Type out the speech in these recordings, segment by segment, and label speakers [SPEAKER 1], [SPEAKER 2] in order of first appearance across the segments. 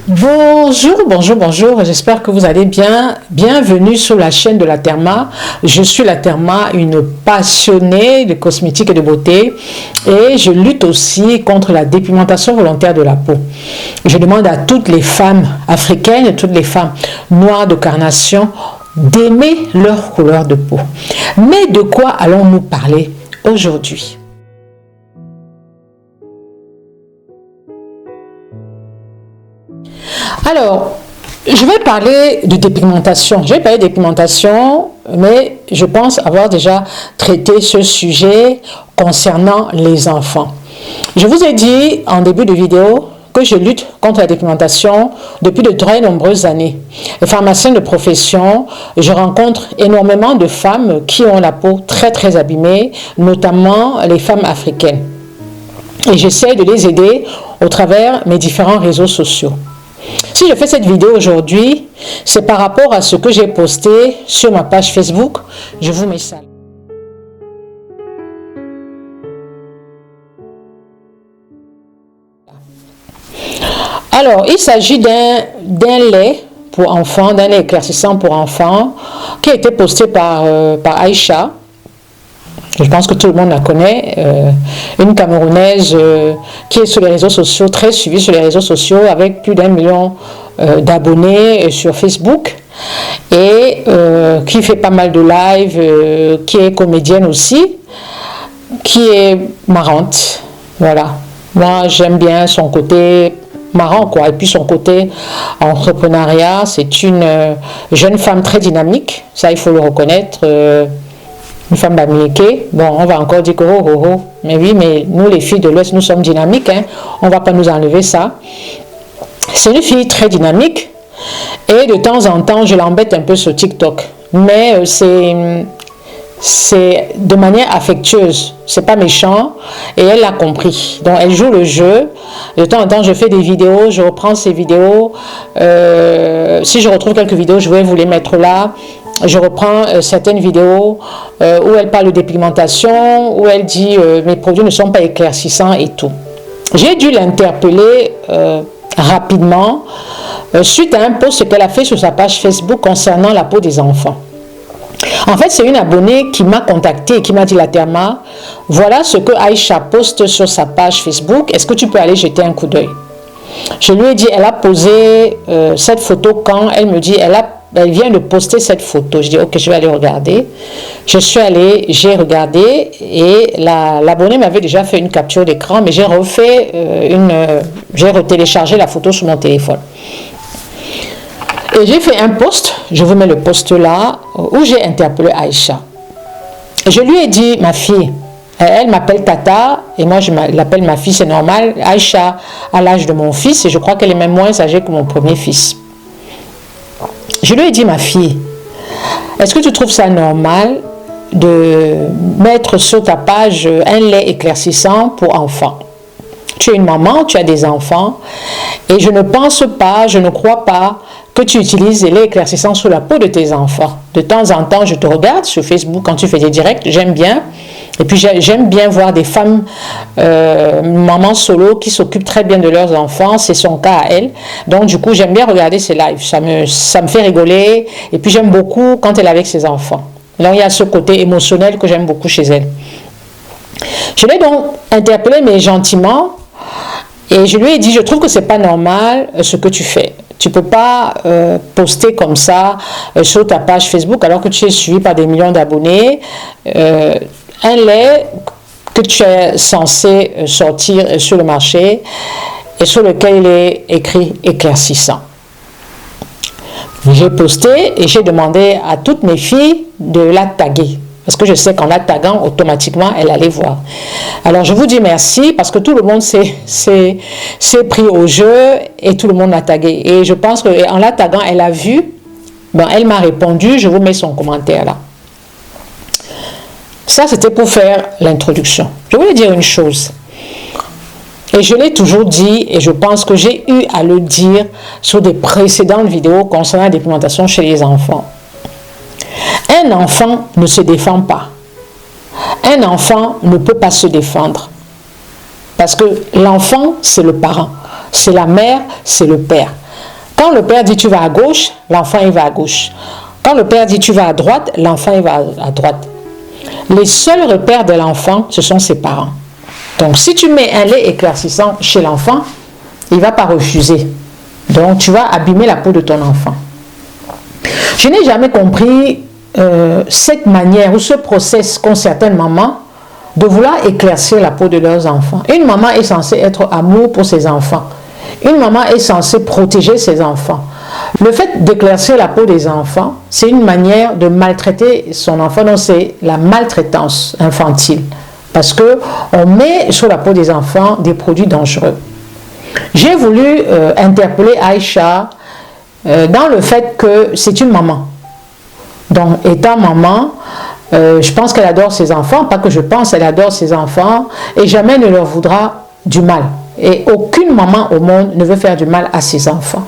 [SPEAKER 1] Bonjour, bonjour, bonjour, j'espère que vous allez bien. Bienvenue sur la chaîne de la Therma. Je suis la Therma, une passionnée de cosmétiques et de beauté, et je lutte aussi contre la dépigmentation volontaire de la peau. Je demande à toutes les femmes africaines, toutes les femmes noires de carnation d'aimer leur couleur de peau. Mais de quoi allons-nous parler aujourd'hui? Alors, je vais parler de dépigmentation. Je vais parler de dépigmentation, mais je pense avoir déjà traité ce sujet concernant les enfants. Je vous ai dit en début de vidéo que je lutte contre la dépigmentation depuis de très nombreuses années. Les pharmaciens de profession, je rencontre énormément de femmes qui ont la peau très abîmée, notamment les femmes africaines. Et j'essaie de les aider au travers mes différents réseaux sociaux. Si je fais cette vidéo aujourd'hui, c'est par rapport à ce que j'ai posté sur ma page Facebook. Je vous mets ça. Alors, il s'agit d'un lait pour enfants, d'un lait éclaircissant pour enfants, qui a été posté par Aïcha. Je pense que tout le monde la connaît, une Camerounaise qui est sur les réseaux sociaux, très suivie sur les réseaux sociaux, avec plus d'1 million d'abonnés sur Facebook, et qui fait pas mal de live, qui est comédienne aussi, qui est marrante. Voilà, moi j'aime bien son côté marrant, quoi, et puis son côté entrepreneuriat. C'est une jeune femme très dynamique, ça il faut le reconnaître. Une femme d'Amérique, bon, on va encore dire que mais oui, mais nous les filles de l'Ouest, nous sommes dynamiques, hein, on ne va pas nous enlever ça. C'est une fille très dynamique, et de temps en temps, je l'embête un peu sur TikTok, mais c'est de manière affectueuse, c'est pas méchant, et elle l'a compris. Donc elle joue le jeu. De temps en temps, je fais des vidéos, je reprends ces vidéos. Si je retrouve quelques vidéos, je vais vous les mettre là. Je reprends certaines vidéos où elle parle de dépigmentation, où elle dit mes produits ne sont pas éclaircissants et tout. J'ai dû l'interpeller rapidement suite à un post qu'elle a fait sur sa page Facebook concernant la peau des enfants. En fait, c'est une abonnée qui m'a contacté et qui m'a dit: la Therma, voilà ce que Aïcha poste sur sa page Facebook, est-ce que tu peux aller jeter un coup d'œil? Je lui ai dit, elle a posé cette photo quand? Elle me dit, elle vient de poster cette photo. Je dis, ok, je vais aller regarder. Je suis allée, j'ai regardé, et l'abonné m'avait déjà fait une capture d'écran, mais j'ai refait j'ai retéléchargé la photo sur mon téléphone. Et j'ai fait un post, je vous mets le post là, où j'ai interpellé Aïcha. Je lui ai dit, ma fille, elle m'appelle Tata, et moi je l'appelle ma fille, c'est normal. Aïcha a l'âge de mon fils, et je crois qu'elle est même moins âgée que mon premier fils. Je lui ai dit, ma fille, est-ce que tu trouves ça normal de mettre sur ta page un lait éclaircissant pour enfants? Tu es une maman, tu as des enfants, et je ne pense pas, je ne crois pas que tu utilises des laits éclaircissants sur la peau de tes enfants. De temps en temps, je te regarde sur Facebook quand tu fais des directs, j'aime bien. Et puis j'aime bien voir des femmes, mamans solo, qui s'occupent très bien de leurs enfants. C'est son cas à elle. Donc du coup, j'aime bien regarder ses lives. Ça me fait rigoler. Et puis j'aime beaucoup quand elle est avec ses enfants. Donc il y a ce côté émotionnel que j'aime beaucoup chez elle. Je l'ai donc interpellée, mais gentiment. Et je lui ai dit, je trouve que c'est pas normal ce que tu fais. Tu ne peux pas poster comme ça sur ta page Facebook alors que tu es suivi par des millions d'abonnés. Un lait que tu es censé sortir sur le marché et sur lequel il est écrit éclaircissant. J'ai posté et j'ai demandé à toutes mes filles de la taguer. Parce que je sais qu'en la taguant, automatiquement, elle allait voir. Alors, je vous dis merci parce que tout le monde s'est pris au jeu et tout le monde l'a tagué. Et je pense qu'en la taguant, elle a vu, ben, elle m'a répondu, je vous mets son commentaire là. Ça, c'était pour faire l'introduction. Je voulais dire une chose. Et je l'ai toujours dit, et je pense que j'ai eu à le dire sur des précédentes vidéos concernant la dépigmentation chez les enfants. Un enfant ne se défend pas. Un enfant ne peut pas se défendre. Parce que l'enfant, c'est le parent. C'est la mère, c'est le père. Quand le père dit tu vas à gauche, l'enfant il va à gauche. Quand le père dit tu vas à droite, l'enfant il va à droite. Les seuls repères de l'enfant, ce sont ses parents. Donc si tu mets un lait éclaircissant chez l'enfant, il ne va pas refuser. Donc tu vas abîmer la peau de ton enfant. Je n'ai jamais compris cette manière ou ce process qu'ont certaines mamans de vouloir éclaircir la peau de leurs enfants. Une maman est censée être amour pour ses enfants. Une maman est censée protéger ses enfants. Le fait d'éclaircir la peau des enfants, c'est une manière de maltraiter son enfant. Donc c'est la maltraitance infantile. Parce qu'on met sur la peau des enfants des produits dangereux. J'ai voulu interpeller Aïcha dans le fait que c'est une maman. Donc, étant maman, je pense qu'elle adore ses enfants, pas que je pense, elle adore ses enfants, et jamais ne leur voudra du mal. Et aucune maman au monde ne veut faire du mal à ses enfants.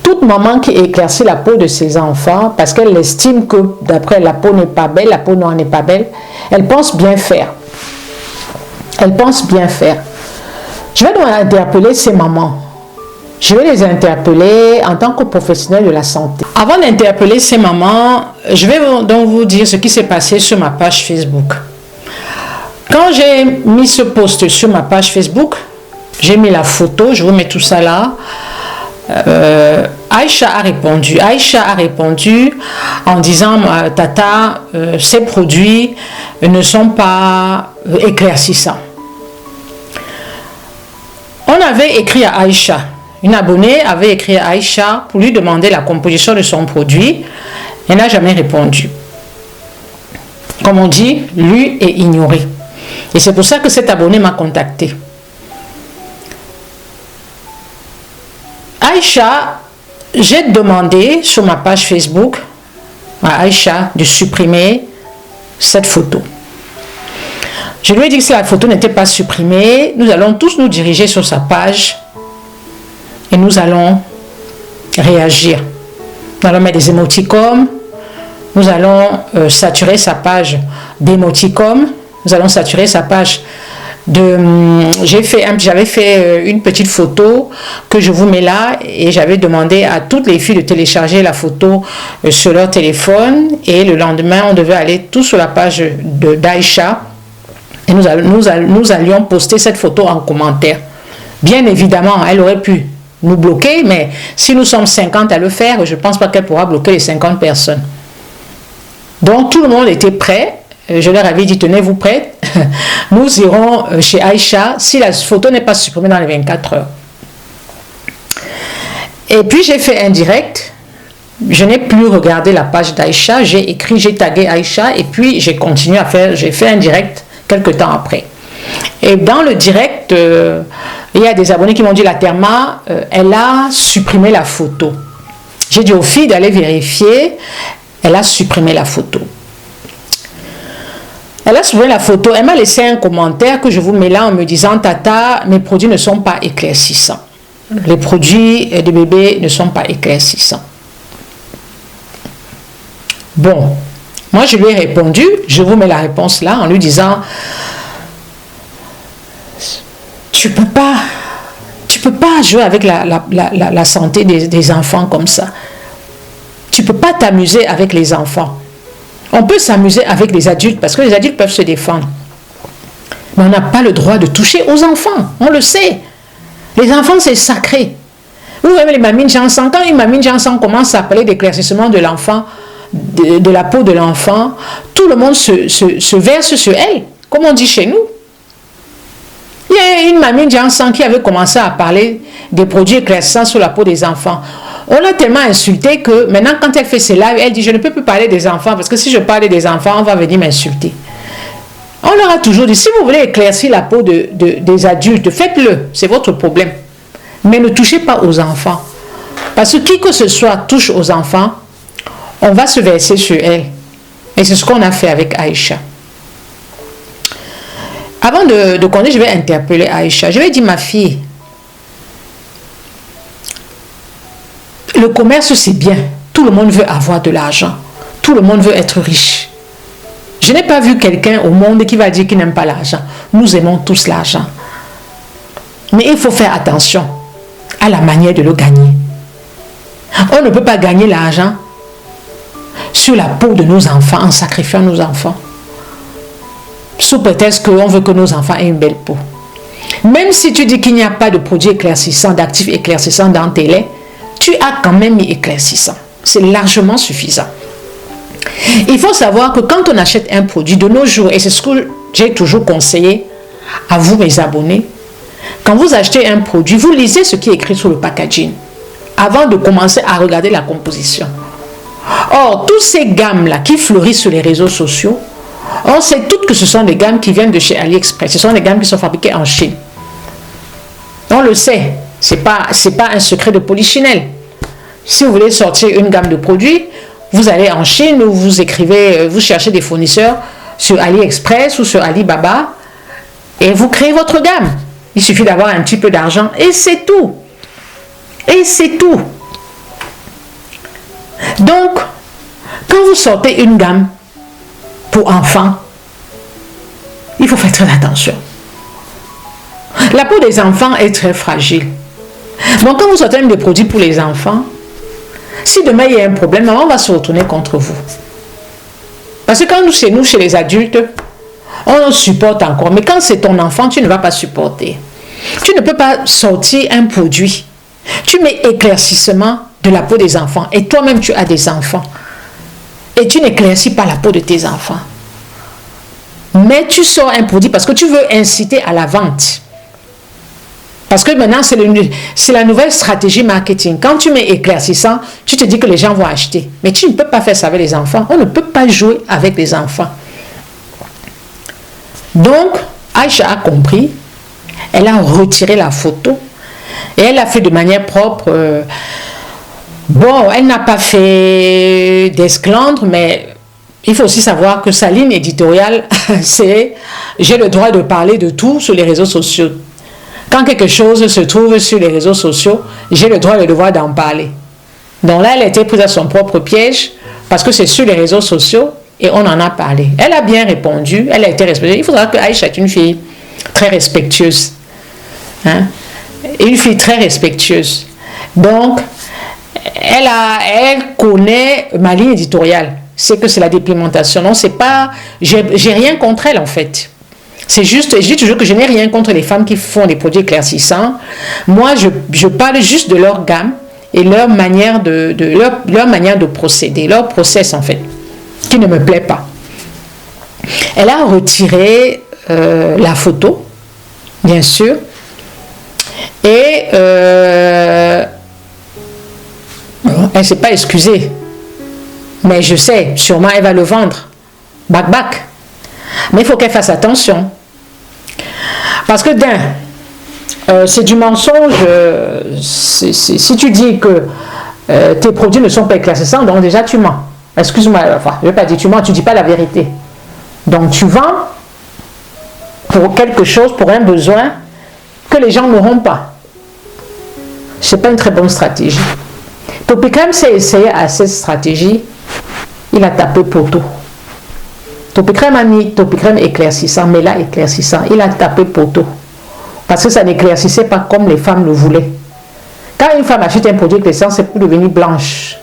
[SPEAKER 1] Toute maman qui éclaircit la peau de ses enfants, parce qu'elle estime que d'après la peau n'est pas belle, la peau noire n'est pas belle, elle pense bien faire. Elle pense bien faire. Je vais donc interpeller ces mamans. Je vais les interpeller en tant que professionnel de la santé. Avant d'interpeller ces mamans, je vais donc vous dire ce qui s'est passé sur ma page Facebook. Quand j'ai mis ce post sur ma page Facebook, j'ai mis la photo, je vous mets tout ça là. Aïcha a répondu. Aïcha a répondu en disant Tata, ces produits ne sont pas éclaircissants. On avait écrit à Aïcha, une abonnée avait écrit à Aïcha pour lui demander la composition de son produit. Elle n'a jamais répondu. Comme on dit, lu et ignoré. Et c'est pour ça que cet abonné m'a contacté. Aïcha, j'ai demandé sur ma page Facebook à Aïcha de supprimer cette photo. Je lui ai dit que si la photo n'était pas supprimée, nous allons tous nous diriger sur sa page et nous allons réagir. Nous allons mettre des émoticônes, nous allons saturer sa page d'émoticônes, nous allons saturer sa page de... J'avais fait une petite photo que je vous mets là et j'avais demandé à toutes les filles de télécharger la photo sur leur téléphone et le lendemain on devait aller tous sur la page d'Aïcha. Et nous allions poster cette photo en commentaire. Bien évidemment, elle aurait pu nous bloquer, mais si nous sommes 50 à le faire, je ne pense pas qu'elle pourra bloquer les 50 personnes. Donc tout le monde était prêt. Je leur avais dit, tenez-vous prêts. Nous irons chez Aïcha si la photo n'est pas supprimée dans les 24 heures. Et puis j'ai fait un direct. Je n'ai plus regardé la page d'Aïcha. J'ai écrit, j'ai tagué Aïcha et puis j'ai continué à faire, j'ai fait un direct quelques temps après. Et dans le direct, il y a des abonnés qui m'ont dit la Therma, elle a supprimé la photo. J'ai dit aux filles d'aller vérifier, elle a supprimé la photo. Elle a supprimé la photo, elle m'a laissé un commentaire que je vous mets là en me disant Tata, mes produits ne sont pas éclaircissants. Les produits de bébé ne sont pas éclaircissants. Bon. Moi, je lui ai répondu, je vous mets la réponse là, en lui disant, tu peux pas jouer avec la santé des enfants comme ça. Tu peux pas t'amuser avec les enfants. On peut s'amuser avec les adultes, parce que les adultes peuvent se défendre. Mais on n'a pas le droit de toucher aux enfants, on le sait. Les enfants, c'est sacré. Vous voyez les mamines Jansan, quand une mamine Jansan commence à parler d'éclaircissement de l'enfant, de la peau de l'enfant, tout le monde se verse sur elle, comme on dit chez nous. Il y a une mamie Jansan qui avait commencé à parler des produits éclaircissants sur la peau des enfants. On l'a tellement insulté que maintenant quand elle fait ses lives, elle dit je ne peux plus parler des enfants parce que si je parle des enfants, on va venir m'insulter. On leur a toujours dit si vous voulez éclaircir la peau des adultes, faites-le, c'est votre problème. Mais ne touchez pas aux enfants. Parce que qui que ce soit touche aux enfants, on va se verser sur elle. Et c'est ce qu'on a fait avec Aïcha. Avant de continuer, je vais interpeller Aïcha. Je vais dire, ma fille, le commerce, c'est bien. Tout le monde veut avoir de l'argent. Tout le monde veut être riche. Je n'ai pas vu quelqu'un au monde qui va dire qu'il n'aime pas l'argent. Nous aimons tous l'argent. Mais il faut faire attention à la manière de le gagner. On ne peut pas gagner l'argent sur la peau de nos enfants en sacrifiant nos enfants. Sous prétexte qu'on veut que nos enfants aient une belle peau. Même si tu dis qu'il n'y a pas de produit éclaircissant, d'actifs éclaircissants dans tes laits, tu as quand même mis éclaircissant. C'est largement suffisant. Il faut savoir que quand on achète un produit de nos jours, et c'est ce que j'ai toujours conseillé à vous mes abonnés, quand vous achetez un produit, vous lisez ce qui est écrit sur le packaging avant de commencer à regarder la composition. Or, toutes ces gammes-là qui fleurissent sur les réseaux sociaux, on sait toutes que ce sont des gammes qui viennent de chez AliExpress. Ce sont des gammes qui sont fabriquées en Chine. On le sait. Ce n'est pas un secret de Polichinelle. Si vous voulez sortir une gamme de produits, vous allez en Chine ou vous écrivez, vous cherchez des fournisseurs sur AliExpress ou sur Alibaba et vous créez votre gamme. Il suffit d'avoir un petit peu d'argent et c'est tout. Et c'est tout. Donc, quand vous sortez une gamme pour enfants, il faut faire très attention. La peau des enfants est très fragile. Donc, quand vous sortez des produits pour les enfants, si demain il y a un problème, maman va se retourner contre vous. Parce que quand nous, chez les adultes, on supporte encore. Mais quand c'est ton enfant, tu ne vas pas supporter. Tu ne peux pas sortir un produit. Tu mets éclaircissement de la peau des enfants. Et toi-même, tu as des enfants. Et tu n'éclaircis pas la peau de tes enfants. Mais tu sors un produit parce que tu veux inciter à la vente. Parce que maintenant, c'est la nouvelle stratégie marketing. Quand tu mets éclaircissant, tu te dis que les gens vont acheter. Mais tu ne peux pas faire ça avec les enfants. On ne peut pas jouer avec les enfants. Donc, Aïcha a compris. Elle a retiré la photo. Et elle l'a fait de manière propre. Bon, elle n'a pas fait d'esclandre, mais il faut aussi savoir que sa ligne éditoriale, c'est « J'ai le droit de parler de tout sur les réseaux sociaux ». Quand quelque chose se trouve sur les réseaux sociaux, j'ai le droit et le devoir d'en parler. Donc là, elle a été prise à son propre piège parce que c'est sur les réseaux sociaux et on en a parlé. Elle a bien répondu, elle a été respectueuse. Il faut savoir que Aïcha est une fille très respectueuse. Hein? Une fille très respectueuse. Donc, elle connaît ma ligne éditoriale. C'est que c'est la dépigmentation. Non, c'est pas... J'ai rien contre elle en fait. C'est juste, je dis toujours que je n'ai rien contre les femmes qui font des produits éclaircissants. Moi, je parle juste de leur gamme et leur manière leur manière de procéder, leur process en fait, qui ne me plaît pas. Elle a retiré la photo, bien sûr, et elle ne s'est pas excusée. Mais je sais, sûrement elle va le vendre. Bac. Mais il faut qu'elle fasse attention. Parce que c'est du mensonge. Si tu dis que tes produits ne sont pas éclaircissants, donc déjà tu mens. Excuse-moi, enfin, je ne vais pas dire tu mens, tu ne dis pas la vérité. Donc tu vends pour quelque chose, pour un besoin que les gens n'auront pas. Ce n'est pas une très bonne stratégie. Topicrème s'est essayé à cette stratégie, il a tapé poteau. Topicrème a mis Topicrème éclaircissant, mais là éclaircissant, il a tapé poteau. Parce que ça n'éclaircissait pas comme les femmes le voulaient. Quand une femme achète un produit éclaircissant, c'est pour devenir blanche.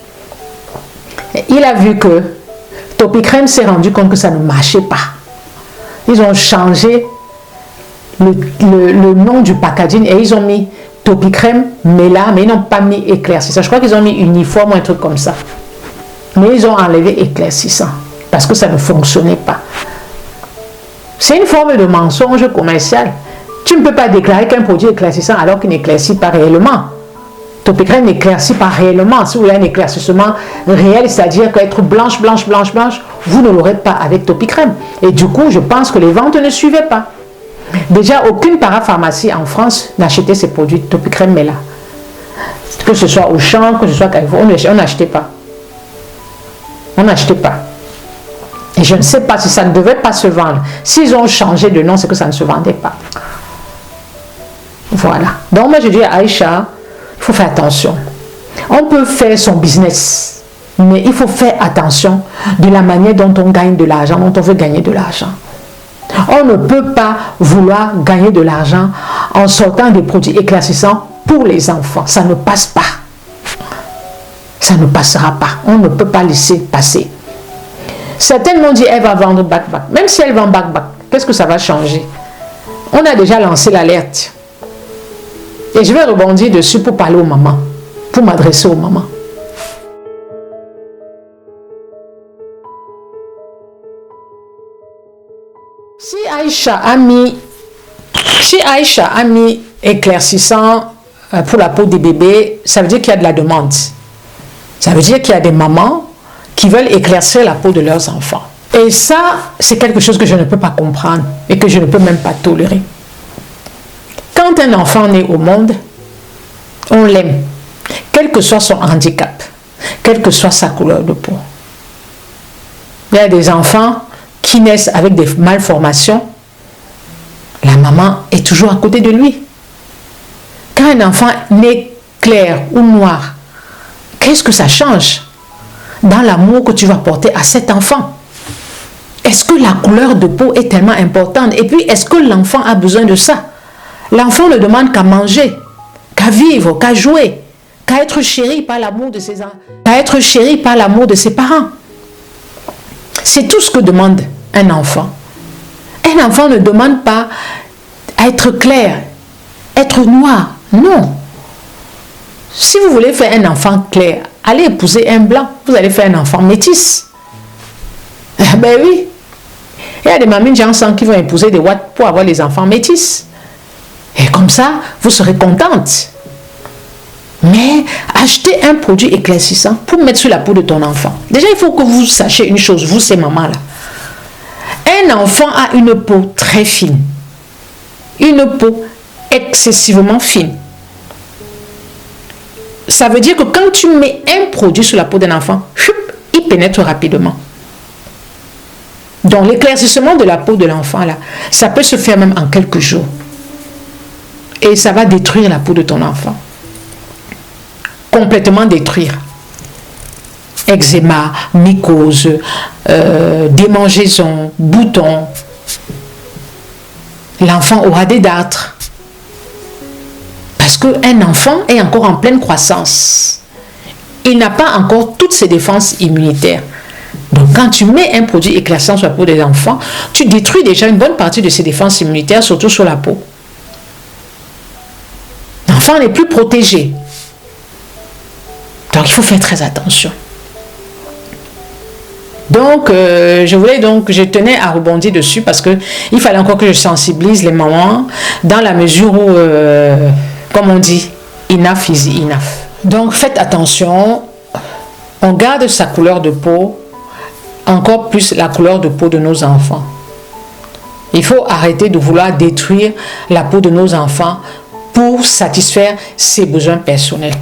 [SPEAKER 1] Et il a vu que Topicrème s'est rendu compte que ça ne marchait pas. Ils ont changé le nom du packaging et ils ont mis Topicrème, mais là, mais ils n'ont pas mis éclaircissant. Je crois qu'ils ont mis uniforme ou un truc comme ça. Mais ils ont enlevé éclaircissant. Parce que ça ne fonctionnait pas. C'est une forme de mensonge commercial. Tu ne peux pas déclarer qu'un produit est éclaircissant alors qu'il n'éclaircit pas réellement. Topicrème n'éclaircit pas réellement. Si vous voulez un éclaircissement réel, c'est-à-dire qu'être blanche, vous ne l'aurez pas avec Topicrème. Et du coup, je pense que les ventes ne suivaient pas. Déjà, aucune parapharmacie en France n'achetait ces produits Topicrème, mais là. Que ce soit Auchan, que ce soit Carrefour, on n'achetait pas. On n'achetait pas. Et je ne sais pas si ça ne devait pas se vendre. S'ils ont changé de nom, c'est que ça ne se vendait pas. Voilà. Donc moi je dis à Aïcha, il faut faire attention. On peut faire son business, mais il faut faire attention de la manière dont on gagne de l'argent, dont on veut gagner de l'argent. On ne peut pas vouloir gagner de l'argent en sortant des produits éclaircissants pour les enfants. Ça ne passe pas. Ça ne passera pas. On ne peut pas laisser passer. Certaines m'ont dit, elle va vendre bac-bac. Même si elle vend bac-bac, qu'est-ce que ça va changer? On a déjà lancé l'alerte. Et je vais rebondir dessus pour parler aux mamans, pour m'adresser aux mamans. Si Aïcha a mis éclaircissant pour la peau des bébés, ça veut dire qu'il y a de la demande. Ça veut dire qu'il y a des mamans qui veulent éclaircir la peau de leurs enfants. Et ça, c'est quelque chose que je ne peux pas comprendre et que je ne peux même pas tolérer. Quand un enfant naît au monde, on l'aime, quel que soit son handicap, quelle que soit sa couleur de peau. Il y a des enfants qui naissent avec des malformations, la maman est toujours à côté de lui. Quand un enfant naît clair ou noir, qu'est-ce que ça change dans l'amour que tu vas porter à cet enfant? Est-ce que la couleur de peau est tellement importante? Et puis, est-ce que l'enfant a besoin de ça? L'enfant ne demande qu'à manger, qu'à vivre, qu'à jouer, qu'à être chéri par l'amour de ses enfants, qu'à être chéri par l'amour de ses parents. C'est tout ce que demande un enfant. Un enfant ne demande pas à être clair, être noir. Non. Si vous voulez faire un enfant clair, allez épouser un blanc. Vous allez faire un enfant métis. Ben oui. Il y a des mamies Jansan qui vont épouser des Watts pour avoir les enfants métis. Et comme ça, vous serez contente. Mais achetez un produit éclaircissant pour mettre sur la peau de ton enfant. Déjà, il faut que vous sachiez une chose, vous ces mamans-là. Un enfant a une peau très fine. Une peau excessivement fine. Ça veut dire que quand tu mets un produit sur la peau d'un enfant, il pénètre rapidement. Donc l'éclaircissement de la peau de l'enfant, là, ça peut se faire même en quelques jours. Et ça va détruire la peau de ton enfant. Complètement détruire. Eczéma, mycose, démangeaison, boutons. L'enfant aura des dartres. Parce qu'un enfant est encore en pleine croissance. Il n'a pas encore toutes ses défenses immunitaires. Donc quand tu mets un produit éclaircissant sur la peau des enfants, tu détruis déjà une bonne partie de ses défenses immunitaires, surtout sur la peau. L'enfant n'est plus protégé. Donc il faut faire très attention. Donc je tenais à rebondir dessus parce que il fallait encore que je sensibilise les mamans dans la mesure où, comme on dit, enough is enough. Donc faites attention, on garde sa couleur de peau, encore plus la couleur de peau de nos enfants. Il faut arrêter de vouloir détruire la peau de nos enfants pour satisfaire ses besoins personnels.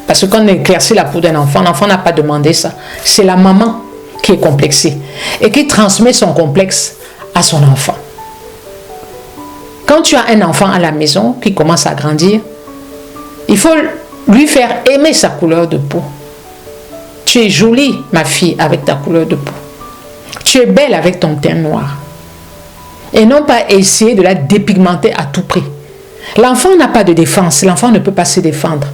[SPEAKER 1] Parce que quand on éclaircit la peau d'un enfant, l'enfant n'a pas demandé ça. C'est la maman qui est complexée et qui transmet son complexe à son enfant. Quand tu as un enfant à la maison qui commence à grandir, il faut lui faire aimer sa couleur de peau. Tu es jolie, ma fille, avec ta couleur de peau. Tu es belle avec ton teint noir. Et non pas essayer de la dépigmenter à tout prix. L'enfant n'a pas de défense. L'enfant ne peut pas se défendre.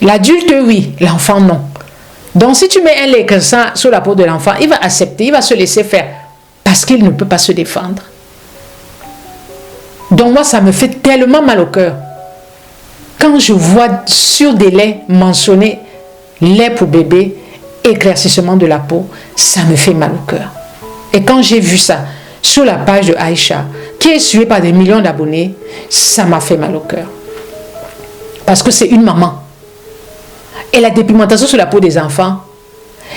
[SPEAKER 1] L'adulte, oui. L'enfant, non. Donc, si tu mets un lait éclaircissant sur la peau de l'enfant, il va accepter, il va se laisser faire. Parce qu'il ne peut pas se défendre. Donc, moi, ça me fait tellement mal au cœur. Quand je vois sur des laits mentionner lait pour bébé, éclaircissement de la peau, ça me fait mal au cœur. Et quand j'ai vu ça sur la page de Aïcha, qui est suivie par des millions d'abonnés, ça m'a fait mal au cœur. Parce que c'est une maman. Et la dépigmentation sur la peau des enfants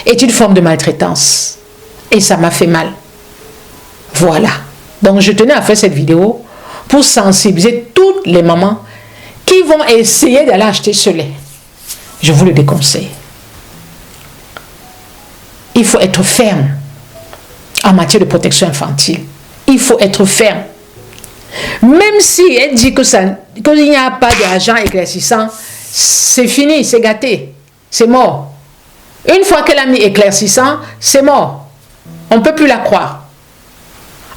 [SPEAKER 1] est une forme de maltraitance. Et ça m'a fait mal. Voilà. Donc je tenais à faire cette vidéo pour sensibiliser toutes les mamans qui vont essayer d'aller acheter ce lait. Je vous le déconseille. Il faut être ferme en matière de protection infantile. Il faut être ferme. Même si elle dit qu'il n'y a pas d'argent éclaircissant, c'est fini, c'est gâté, c'est mort. Une fois qu'elle a mis éclaircissant, c'est mort. On ne peut plus la croire.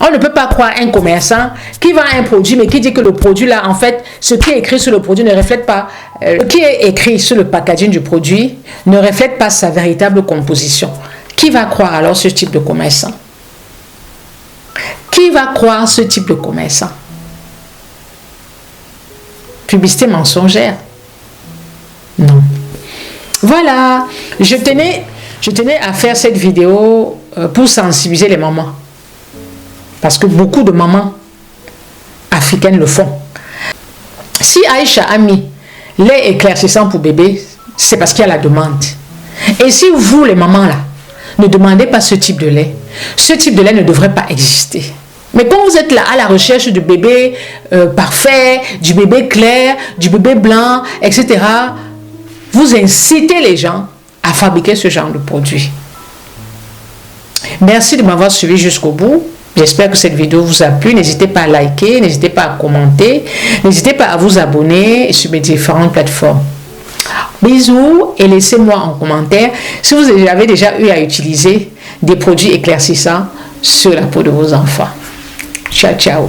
[SPEAKER 1] On ne peut pas croire un commerçant qui vend un produit, mais qui dit que le produit là, en fait, ce qui est écrit sur le produit ne reflète pas, ce qui est écrit sur le packaging du produit ne reflète pas sa véritable composition. Qui va croire alors ce type de commerçant? Qui va croire ce type de commerçant? Publicité mensongère? Non. Voilà, je tenais à faire cette vidéo pour sensibiliser les mamans. Parce que beaucoup de mamans africaines le font. Si Aïcha a mis lait éclaircissant pour bébé, c'est parce qu'il y a la demande. Et si vous, les mamans là, ne demandez pas ce type de lait, ce type de lait ne devrait pas exister. Mais quand vous êtes là à la recherche du bébé parfait, du bébé clair, du bébé blanc, etc., vous incitez les gens à fabriquer ce genre de produit. Merci de m'avoir suivi jusqu'au bout. J'espère que cette vidéo vous a plu. N'hésitez pas à liker, n'hésitez pas à commenter, n'hésitez pas à vous abonner sur mes différentes plateformes. Bisous et laissez-moi en commentaire si vous avez déjà eu à utiliser des produits éclaircissants sur la peau de vos enfants. Ciao, ciao.